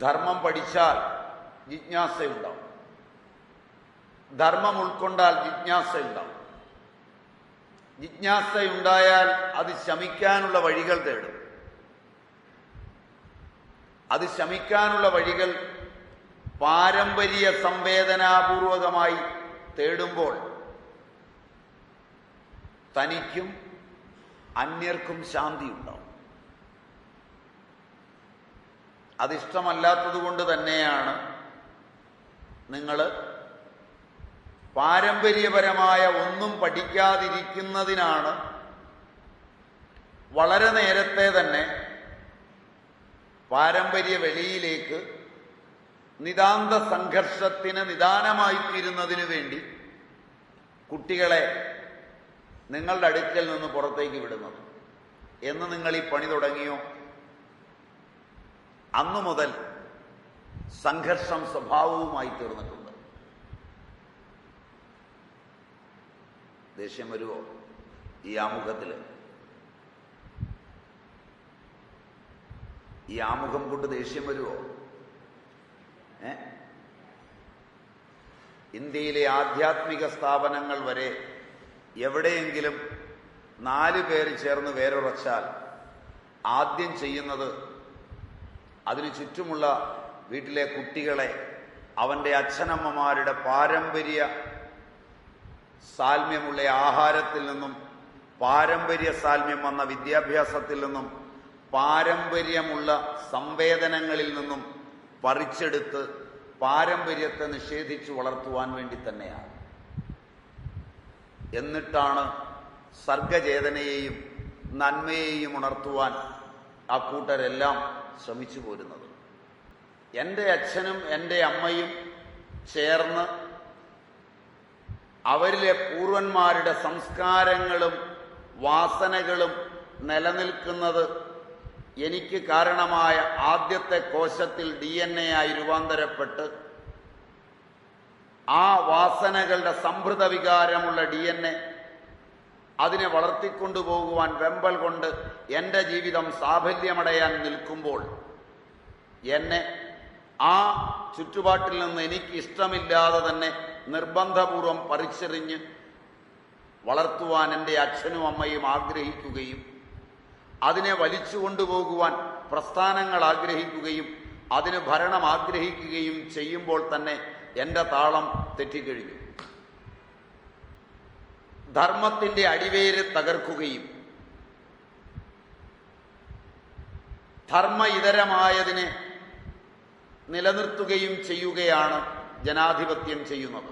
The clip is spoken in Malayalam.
ധർമ്മം പഠിച്ചാൽ ജിജ്ഞാസയുണ്ടാവും, ധർമ്മം ഉൾക്കൊണ്ടാൽ ജിജ്ഞാസയുണ്ടാവും. ജിജ്ഞാസയുണ്ടായാൽ അത് ശമിക്കാനുള്ള വഴികൾ തേടും. അത് ശമിക്കാനുള്ള വഴികൾ പാരമ്പര്യ സംവേദനാപൂർവകമായി തേടുമ്പോൾ തനിക്കും അന്യർക്കും ശാന്തി ഉണ്ടാവും. അതിഷ്ടമല്ലാത്തതുകൊണ്ട് തന്നെയാണ് നിങ്ങൾ പാരമ്പര്യപരമായ ഒന്നും പഠിക്കാതിരിക്കുന്നതിനാണ് വളരെ നേരത്തെ തന്നെ പാരമ്പര്യ വെളിയിലേക്ക് നിതാന്ത സംഘർഷത്തിന് നിദാനമായിത്തീരുന്നതിനു വേണ്ടി കുട്ടികളെ നിങ്ങളുടെ അടുക്കൽ നിന്ന് പുറത്തേക്ക് വിടുന്നത്. എന്ന് നിങ്ങൾ ഈ പണി തുടങ്ങിയോ അന്നു മുതൽ സംഘർഷം സ്വഭാവവുമായി തീർന്നിട്ടുണ്ട്. ദേഷ്യം വരുമോ ഈ ആമുഖത്തില്? ഈ ആമുഖം കൊണ്ട് ദേഷ്യം വരുമോ? ഇന്ത്യയിലെ ആധ്യാത്മിക സ്ഥാപനങ്ങൾ വരെ എവിടെയെങ്കിലും 4 പേര് ചേർന്ന് വേരുറച്ചാൽ ആദ്യം ചെയ്യുന്നത് അതിനു ചുറ്റുമുള്ള വീട്ടിലെ കുട്ടികളെ അവന്റെ അച്ഛനമ്മമാരുടെ പാരമ്പര്യ സാൽമ്യമുള്ള ആഹാരത്തിൽ നിന്നും, പാരമ്പര്യ സാൽമ്യം വന്ന വിദ്യാഭ്യാസത്തിൽ നിന്നും, പാരമ്പര്യമുള്ള സംവേദനങ്ങളിൽ നിന്നും പറിച്ചെടുത്ത് പാരമ്പര്യത്തെ നിഷേധിച്ചു വളർത്തുവാൻ വേണ്ടി തന്നെയാണ്. എന്നിട്ടാണ് സർഗചേതനയെയും നന്മയെയും ഉണർത്തുവാൻ ആ കൂട്ടരെല്ലാം ശ്രമിച്ചു പോരുന്നത്. എൻ്റെ അച്ഛനും എൻ്റെ അമ്മയും ചേർന്ന് അവരിലെ പൂർവന്മാരുടെ സംസ്കാരങ്ങളും വാസനകളും നിലനിൽക്കുന്നത് എനിക്ക് കാരണമായ ആദ്യത്തെ കോശത്തിൽ DNA ആയി രൂപാന്തരപ്പെട്ട് ആ വാസനകളുടെ സംഭൃത വികാരമുള്ള DNA അതിനെ വളർത്തിക്കൊണ്ടുപോകുവാൻ വെമ്പൽ കൊണ്ട് എൻ്റെ ജീവിതം സാഫല്യമടയാൻ നിൽക്കുമ്പോൾ എന്നെ ആ ചുറ്റുപാട്ടിൽ നിന്ന് എനിക്ക് ഇഷ്ടമില്ലാതെ തന്നെ നിർബന്ധപൂർവം പറിച്ചെറിഞ്ഞ് വളർത്തുവാൻ എൻ്റെ അച്ഛനും അമ്മയും ആഗ്രഹിക്കുകയും അതിനെ വലിച്ചുകൊണ്ടുപോകുവാൻ പ്രസ്ഥാനങ്ങൾ ആഗ്രഹിക്കുകയും അതിന് ഭരണം ആഗ്രഹിക്കുകയും ചെയ്യുമ്പോൾ തന്നെ എൻ്റെ താളം തെറ്റിക്കഴിഞ്ഞു. ധർമ്മത്തിന്റെ അടിവേര് തകർക്കുകയും ധർമ്മ ഇതരമായതിനെ നിലനിർത്തുകയും ചെയ്യുകയാണ് ജനാധിപത്യം ചെയ്യുന്നത്.